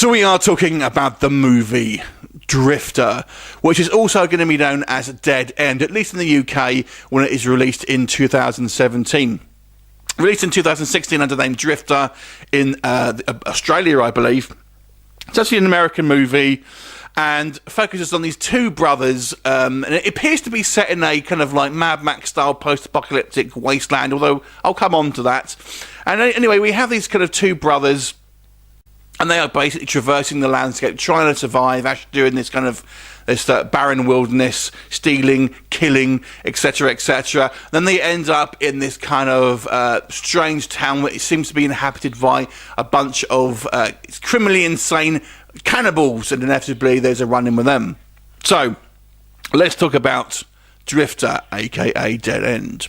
So we are talking about the movie Drifter, which is also going to be known as Dead End, at least in the UK, when it is released in 2017. Released in 2016 under the name Drifter in Australia, I believe. It's actually an American movie and focuses on these two brothers, and it appears to be set in a kind of like Mad Max style post-apocalyptic wasteland, although I'll come on to that. And anyway, we have these kind of two brothers, and they are basically traversing the landscape, trying to survive, actually doing this kind of barren wilderness, stealing, killing, etc., etc. Then they end up in this kind of strange town where it seems to be inhabited by a bunch of criminally insane cannibals, and inevitably there's a run-in with them. So, let's talk about Drifter, aka Dead End.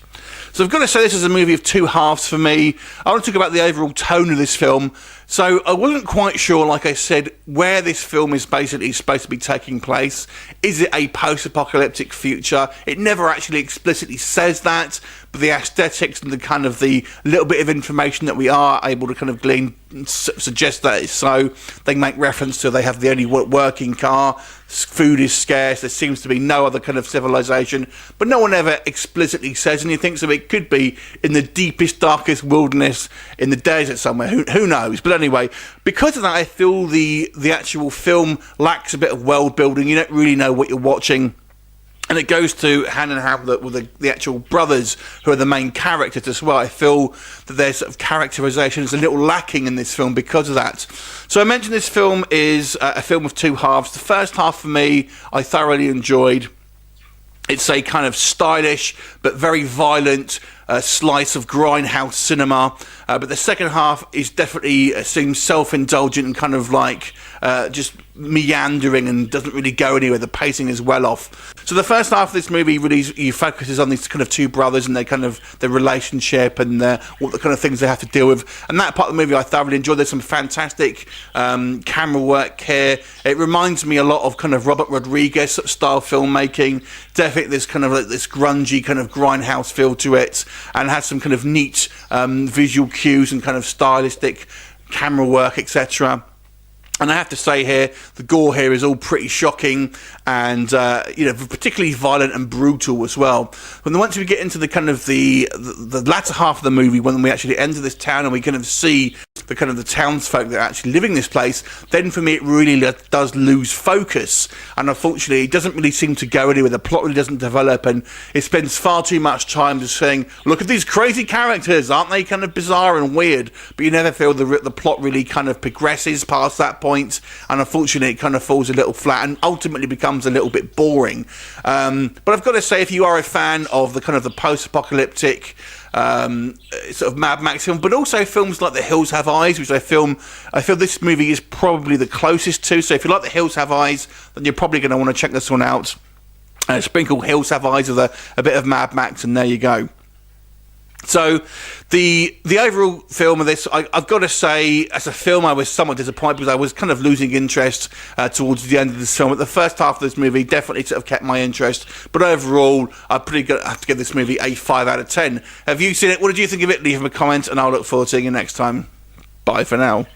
So I've got to say this is a movie of two halves for me. I want to talk about the overall tone of this film. So I wasn't quite sure, like I said, where this film is basically supposed to be taking place. Is it a post-apocalyptic future? It never actually explicitly says that, but the aesthetics and the kind of the little bit of information that we are able to kind of glean suggest that it's so. They make reference to they have the only working car, food is scarce, there seems to be no other kind of civilization, but no one ever explicitly says anything, so it could be in the deepest, darkest wilderness in the desert somewhere, who knows. But anyway, because of that, I feel the actual film lacks a bit of world building. You don't really know what you're watching. And it goes to hand in hand with the actual brothers who are the main characters as well. I feel that their sort of characterization is a little lacking in this film because of that. So I mentioned this film is a film of two halves. The first half for me, I thoroughly enjoyed. It's a kind of stylish but very violent slice of grindhouse cinema. But the second half is definitely seems self-indulgent and kind of like just meandering and doesn't really go anywhere. The pacing is well off. So the first half of this movie really focuses on these kind of two brothers and their relationship and what the kind of things they have to deal with. And that part of the movie I thoroughly enjoyed. There's some fantastic camera work here. It reminds me a lot of kind of Robert Rodriguez style filmmaking. Definitely this kind of like this grungy kind of grindhouse feel to it, and has some kind of neat visual cues and kind of stylistic camera work, etc. And I have to say here, the gore here is all pretty shocking and, particularly violent and brutal as well. When once we get into the kind of the latter half of the movie, when we actually enter this town and we kind of see the kind of the townsfolk that are actually living in this place, then for me it really does lose focus. And unfortunately, it doesn't really seem to go anywhere. The plot really doesn't develop, and it spends far too much time just saying, look at these crazy characters, aren't they kind of bizarre and weird? But you never feel the plot really kind of progresses past that point. And unfortunately it kind of falls a little flat and ultimately becomes a little bit boring. But I've got to say, if you are a fan of the kind of the post-apocalyptic sort of Mad Max film, but also films like The Hills Have Eyes, which I feel this movie is probably the closest to. So if you like The Hills Have Eyes, then you're probably going to want to check this one out. Sprinkle Hills Have Eyes with a bit of Mad Max, and there you go. So the overall film of this, I've got to say, as a film, I was somewhat disappointed because I was kind of losing interest towards the end of this film. But the first half of this movie definitely sort of kept my interest. But overall, I have to give this movie a 5 out of 10. Have you seen it? What did you think of it? Leave me a comment, and I'll look forward to seeing you next time. Bye for now.